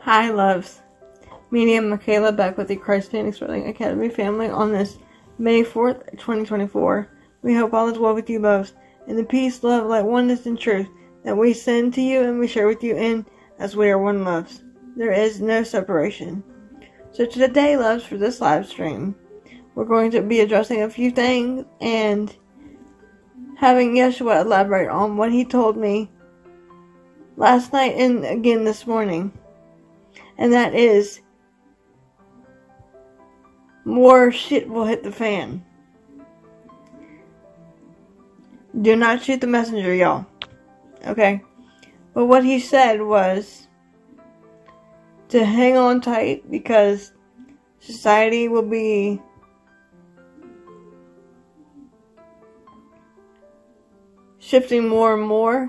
Hi, loves. Me and Michaela back with the Christ Phoenix Wrestling Academy family on this May 4th, 2024. We hope all is well with you, loves, and the peace, love, light, oneness, and truth that we send to you and we share with you in as we are one, loves. There is no separation. So today, loves, for this live stream, we're going to be addressing a few things and having Yeshua elaborate on what he told me last night and again this morning. And that is, more shit will hit the fan. Do not shoot the messenger, y'all. Okay? But what he said was to hang on tight because society will be shifting more and more.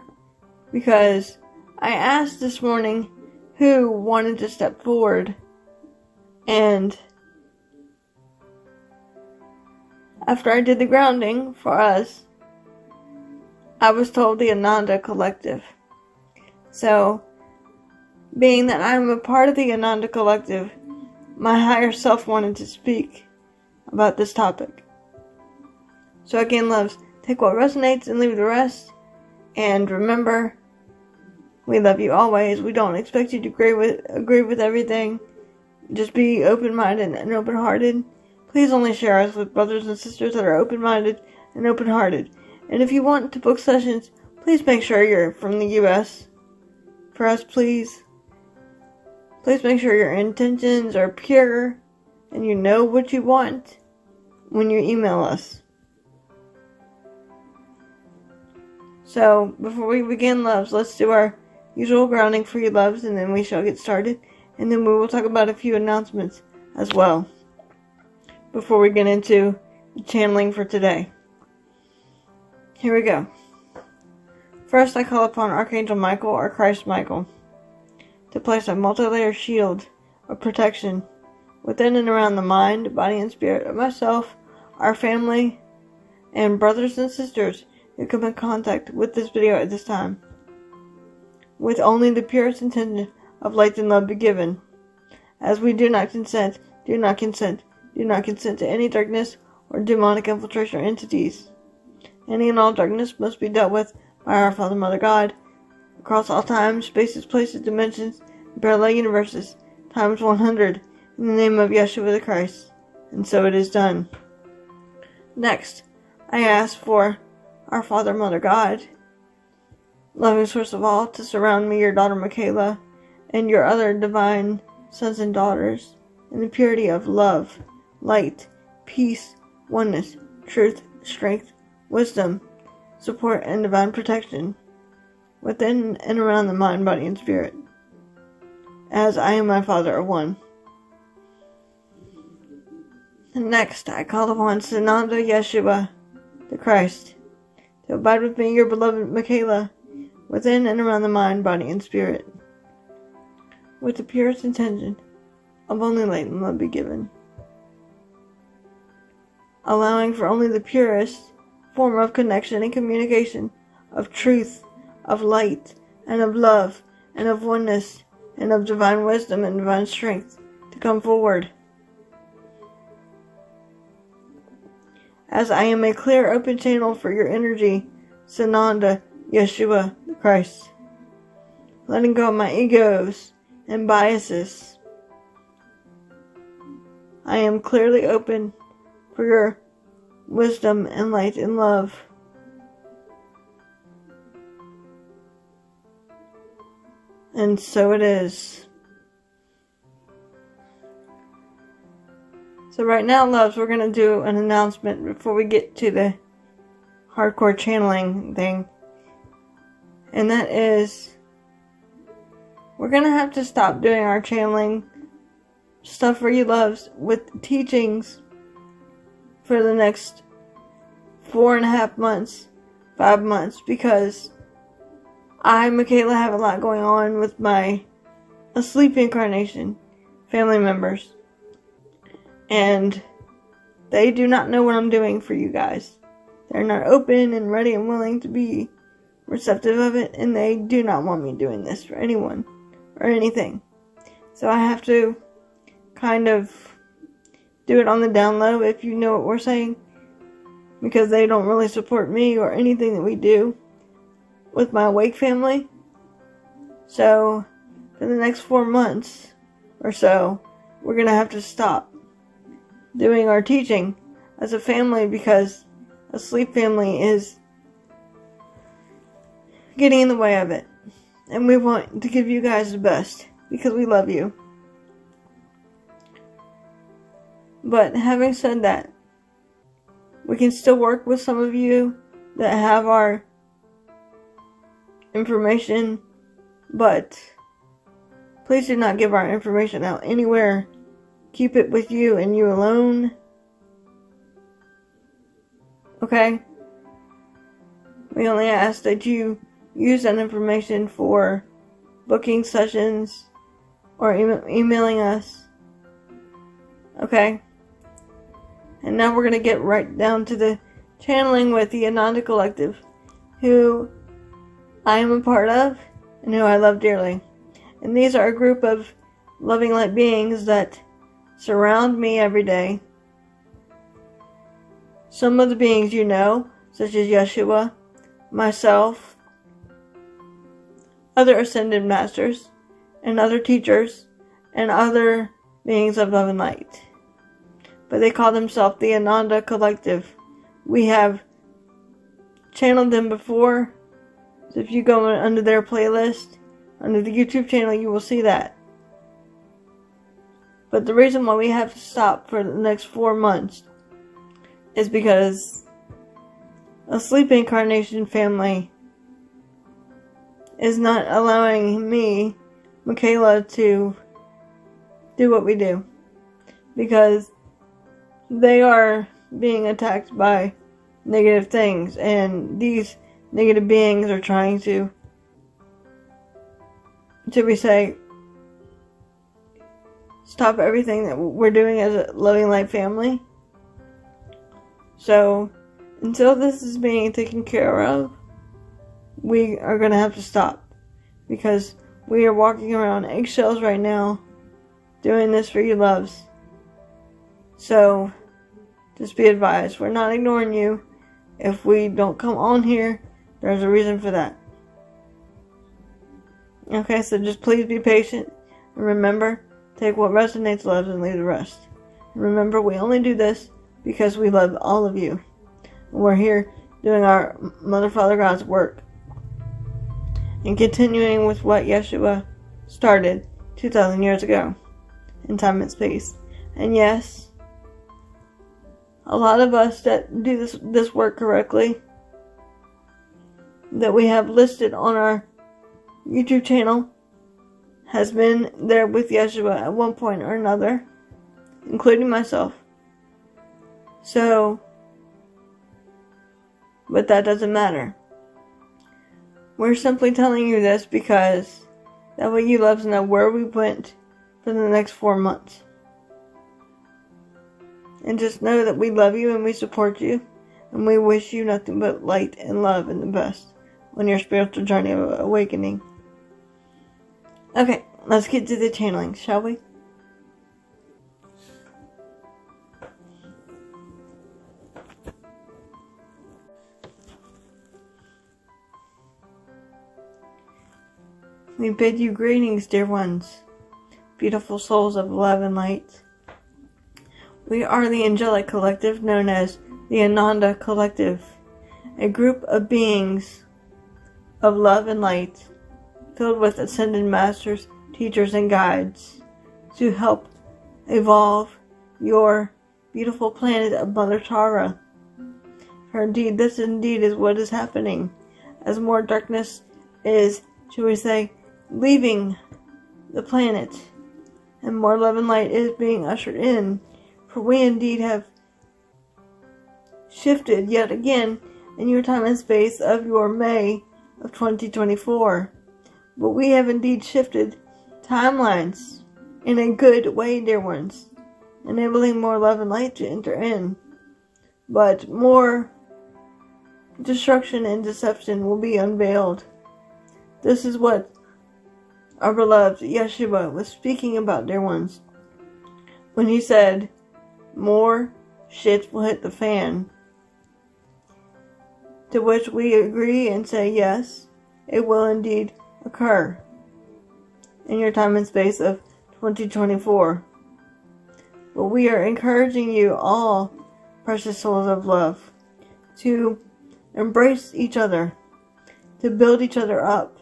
Because I asked this morning who wanted to step forward, and after I did the grounding for us, I was told the Ananda Collective. So, being that I'm a part of the Ananda Collective, my higher self wanted to speak about this topic. So again, loves, take what resonates and leave the rest, and remember, we love you always. We don't expect you to agree with everything. Just be open-minded and open-hearted. Please only share us with brothers and sisters that are open-minded and open-hearted. And if you want to book sessions, please make sure you're from the U.S. For us, please. Please make sure your intentions are pure and you know what you want when you email us. So, before we begin, loves, let's do our usual grounding for you, loves, and then we shall get started, and then we will talk about a few announcements as well before we get into the channeling for today. Here we go. First, I call upon Archangel Michael, or Christ Michael, to place a multi-layer shield of protection within and around the mind, body, and spirit of myself, our family, and brothers and sisters who come in contact with this video at this time, with only the purest intention of light and love be given, as we do not consent to any darkness or demonic infiltration or entities. Any and all darkness must be dealt with by our Father, Mother, God, across all times, spaces, places, dimensions, and parallel universes, times 100, in the name of Yeshua the Christ. And so it is done. Next, I ask for our Father, Mother, God, loving source of all, to surround me, your daughter Michaela, and your other divine sons and daughters in the purity of love, light, peace, oneness, truth, strength, wisdom, support, and divine protection within and around the mind, body, and spirit, as I and my Father are one. And next, I call upon Ananda, Yeshua the Christ, to abide with me, your beloved Michaela, within and around the mind, body, and spirit, with the purest intention of only light and love be given, allowing for only the purest form of connection and communication of truth, of light, and of love, and of oneness, and of divine wisdom and divine strength to come forward, as I am a clear, open channel for your energy, Sananda, Yeshua the Christ, letting go of my egos and biases. I am clearly open for your wisdom and light and love. And so it is. So right now, loves, we're going to do an announcement before we get to the hardcore channeling thing. And that is, we're going to have to stop doing our channeling stuff for you, loves, with teachings for the next 4.5 months, 5 months, because I, Michaela, have a lot going on with my asleep incarnation family members, and they do not know what I'm doing for you guys. They're not open and ready and willing to be receptive of it, and they do not want me doing this for anyone or anything. So I have to kind of do it on the down low, if you know what we're saying, because they don't really support me or anything that we do with my Awake family. So for the next 4 months or so, we're going to have to stop doing our teaching as a family because a sleep family is getting in the way of it. And we want to give you guys the best because we love you. But having said that, we can still work with some of you that have our information, but please do not give our information out anywhere. Keep it with you and you alone. Okay? We only ask that you use that information for booking sessions or emailing us. Okay? And now we're going to get right down to the channeling with the Ananda Collective, who I am a part of and who I love dearly. And these are a group of loving light beings that surround me every day. Some of the beings you know, such as Yeshua, myself, other ascended masters, and other teachers, and other beings of love and light. But they call themselves the Ananda Collective. We have channeled them before, so if you go under their playlist, under the YouTube channel, you will see that. But the reason why we have to stop for the next 4 months is because a sleep incarnation family is not allowing me, Michaela, to do what we do. Because they are being attacked by negative things, and these negative beings are trying to, should we say, stop everything that we're doing as a loving light family. So, until this is being taken care of, we are going to have to stop. Because we are walking around eggshells right now, doing this for you loves. So, just be advised, we're not ignoring you. If we don't come on here, there's a reason for that. Okay, so just please be patient. And remember, take what resonates, loves, and leave the rest. And remember, we only do this because we love all of you. And we're here doing our Mother, Father, God's work. And continuing with what Yeshua started 2,000 years ago in time and space. And yes, a lot of us that do this work correctly, that we have listed on our YouTube channel, has been there with Yeshua at one point or another, including myself. So, but that doesn't matter. We're simply telling you this because that way you love to know where we went for the next 4 months. And just know that we love you and we support you. And we wish you nothing but light and love and the best on your spiritual journey of awakening. Okay, let's get to the channeling, shall we? We bid you greetings, dear ones, beautiful souls of love and light. We are the angelic collective known as the Ananda Collective, a group of beings of love and light filled with ascended masters, teachers, and guides to help evolve your beautiful planet of Mother Tara. For indeed, this indeed is what is happening as more darkness is, shall we say, leaving the planet and more love and light is being ushered in. For we indeed have shifted yet again in your time and space of your May of 2024. But we have indeed shifted timelines in a good way, dear ones, enabling more love and light to enter in. But more destruction and deception will be unveiled. This is what our beloved Yeshua was speaking about, dear ones, when he said, more shit will hit the fan. To which we agree and say, yes, it will indeed occur in your time and space of 2024. But we are encouraging you all, precious souls of love, to embrace each other, to build each other up,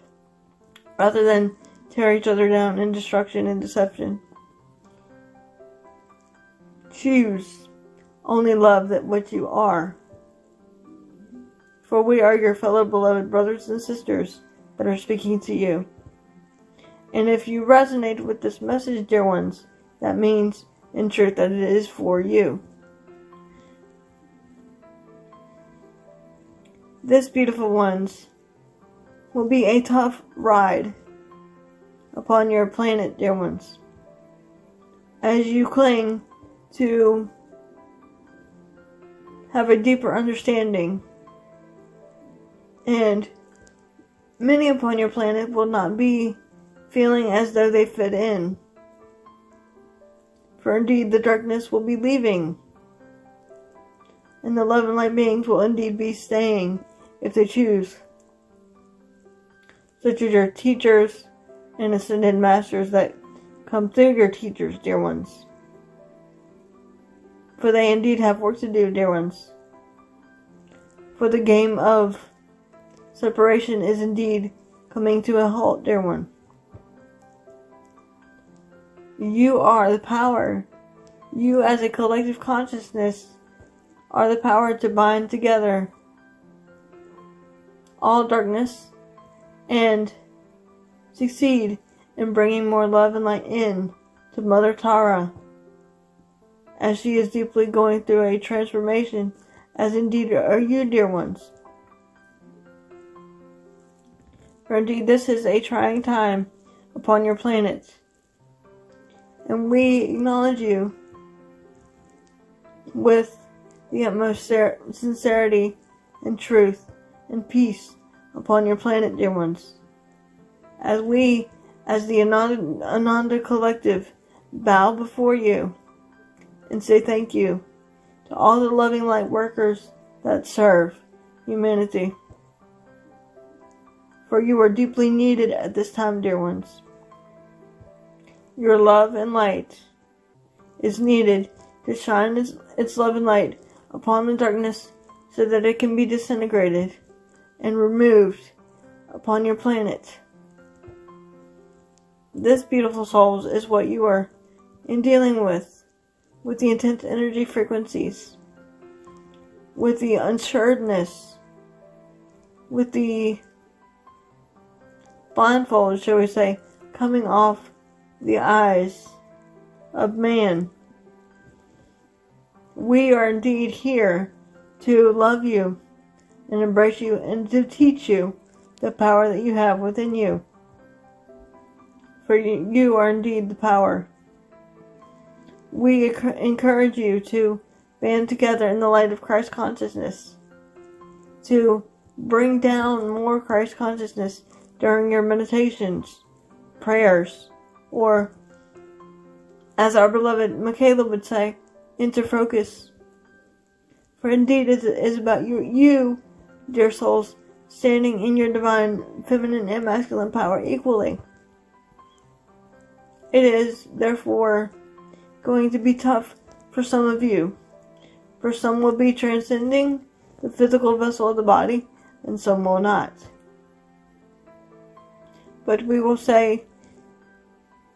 rather than tear each other down in destruction and deception. Choose only love that what you are. For we are your fellow beloved brothers and sisters that are speaking to you. And if you resonate with this message, dear ones, that means, in truth, that it is for you. This, beautiful ones, will be a tough ride upon your planet, dear ones, as you cling to have a deeper understanding, and many upon your planet will not be feeling as though they fit in, for indeed the darkness will be leaving, and the love and light beings will indeed be staying if they choose, such as your teachers and ascended masters that come through your teachers, dear ones. For they indeed have work to do, dear ones. For the game of separation is indeed coming to a halt, dear one. You are the power. You as a collective consciousness are the power to bind together all darkness and succeed in bringing more love and light in to Mother Tara, as she is deeply going through a transformation, as indeed are you, dear ones. For indeed this is a trying time upon your planet, and we acknowledge you with the utmost sincerity and truth and peace upon your planet, dear ones. As we, as the Ananda Collective, bow before you and say thank you to all the loving light workers that serve humanity. For you are deeply needed at this time, dear ones. Your love and light is needed to shine its love and light upon the darkness so that it can be disintegrated and removed upon your planet. This, beautiful souls, is what you are in dealing with the intense energy frequencies, with the unsureness, with the blindfold, shall we say, coming off the eyes of man. We are indeed here to love you and embrace you and to teach you the power that you have within you. For you are indeed the power. We encourage you to band together in the light of Christ consciousness, to bring down more Christ consciousness during your meditations, prayers, or, as our beloved Michaela would say, interfocus. For indeed it is about you, dear souls, standing in your divine feminine and masculine power equally. It is, therefore, going to be tough for some of you. For some will be transcending the physical vessel of the body, and some will not. But we will say,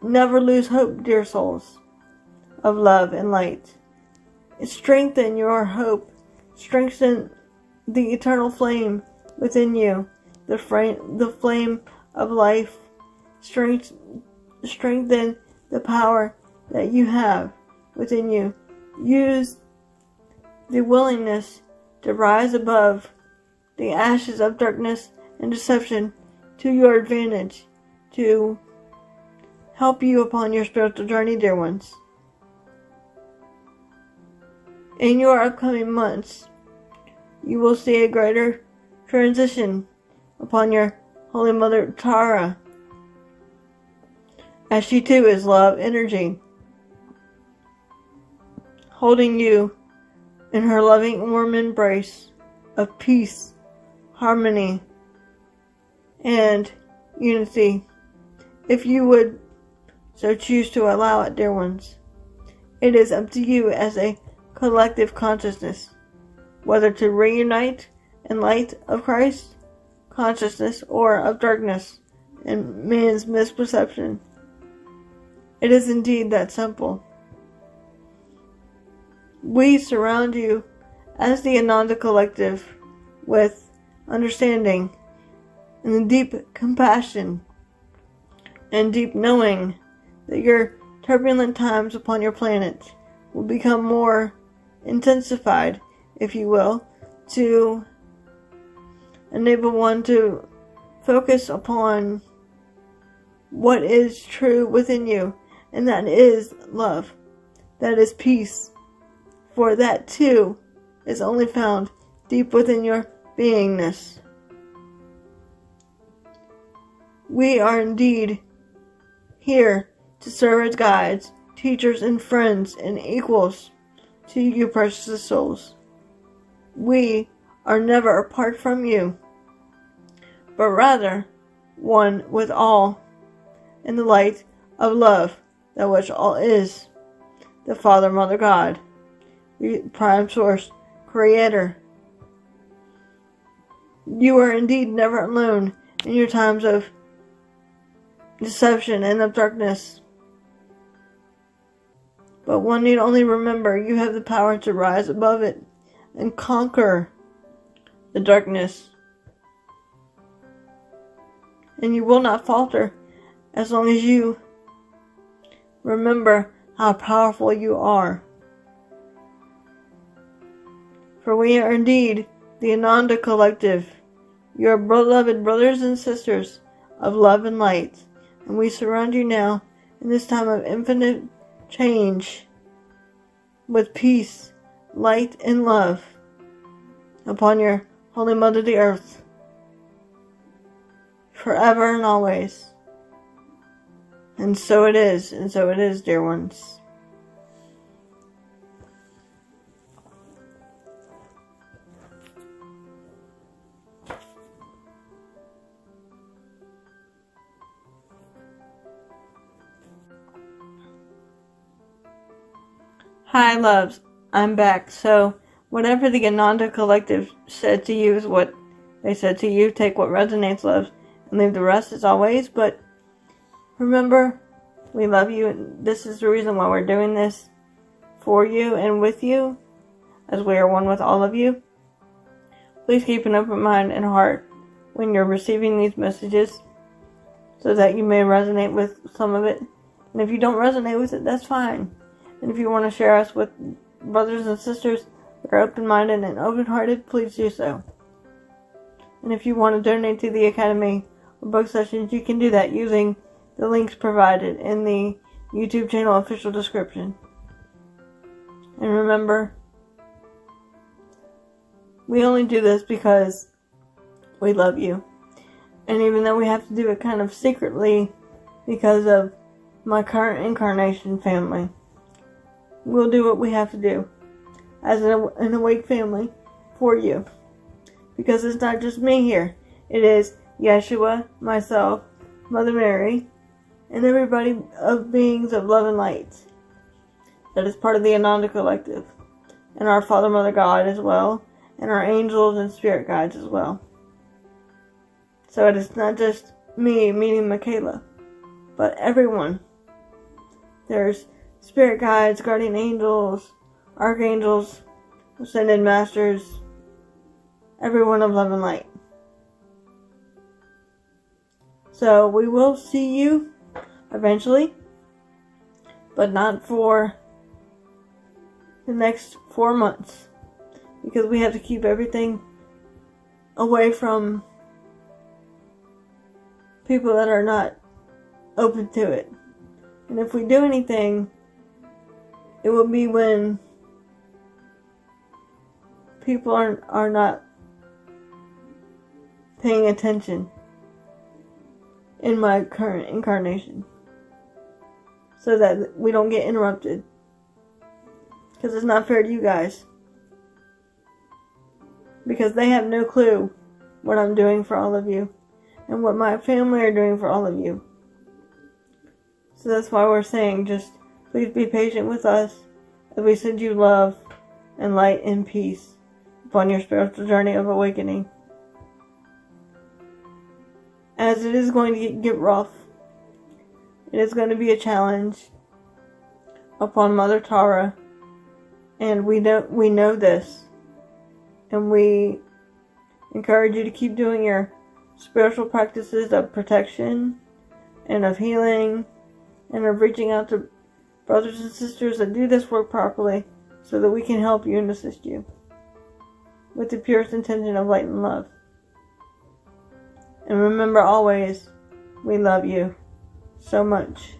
never lose hope, dear souls, of love and light. Strengthen your hope. Strengthen the eternal flame within you, the flame of life. Strengthen the power that you have within you. Use the willingness to rise above the ashes of darkness and deception to your advantage, to help you upon your spiritual journey, dear ones. In your upcoming months, you will see a greater transition upon your Holy Mother Tara, as she too is love energy, holding you in her loving warm embrace of peace, harmony, and unity, if you would so choose to allow it, dear ones. It is up to you as a collective consciousness, whether to reunite in light of Christ consciousness or of darkness and man's misperception. It is indeed that simple. We surround you as the Ananda Collective with understanding and deep compassion and deep knowing that your turbulent times upon your planet will become more intensified, if you will, to enable one to focus upon what is true within you, and that is love, that is peace, for that too is only found deep within your beingness. We are indeed here to serve as guides, teachers, and friends and equals to you, precious souls. We are never apart from you, but rather one with all in the light of love, that which all is, the Father, Mother, God, Prime Source, Creator. You are indeed never alone in your times of deception and of darkness. But one need only remember you have the power to rise above it and conquer the darkness. And you will not falter as long as you remember how powerful you are. For we are indeed the Ananda Collective, your beloved brothers and sisters of love and light, and we surround you now in this time of infinite change with peace, light, and love upon your Holy Mother the Earth, forever and always. And so it is, dear ones. Hi, loves. I'm back. So, whatever the Ananda Collective said to you is what they said to you. Take what resonates, loves, and leave the rest as always. But remember, we love you, and this is the reason why we're doing this, for you and with you, as we are one with all of you. Please keep an open mind and heart when you're receiving these messages, so that you may resonate with some of it. And if you don't resonate with it, that's fine. And if you want to share us with brothers and sisters that are open-minded and open-hearted, please do so. And if you want to donate to the Academy or book sessions, you can do that using the links provided in the YouTube channel official description. And remember, we only do this because we love you. And even though we have to do it kind of secretly because of my current incarnation family, we'll do what we have to do as an awake family for you. Because it's not just me here. It is Yeshua, myself, Mother Mary, and everybody of beings of love and light that is part of the Ananda Collective. And our Father, Mother, God as well. And our angels and spirit guides as well. So it is not just me meeting Michaela, but everyone. There's spirit guides, guardian angels, archangels, ascended masters, everyone of love and light. So we will see you eventually, but not for the next 4 months, because we have to keep everything away from people that are not open to it. And if we do anything, it will be when people are not paying attention in my current incarnation. so that we don't get interrupted. Because it's not fair to you guys. Because they have no clue what I'm doing for all of you. And what my family are doing for all of you. So that's why we're saying, just please be patient with us as we send you love and light and peace upon your spiritual journey of awakening. As it is going to get rough, it is going to be a challenge upon Mother Tara, and we know this, and we encourage you to keep doing your spiritual practices of protection and of healing and of reaching out to brothers and sisters that do this work properly so that we can help you and assist you with the purest intention of light and love. And remember always, we love you so much.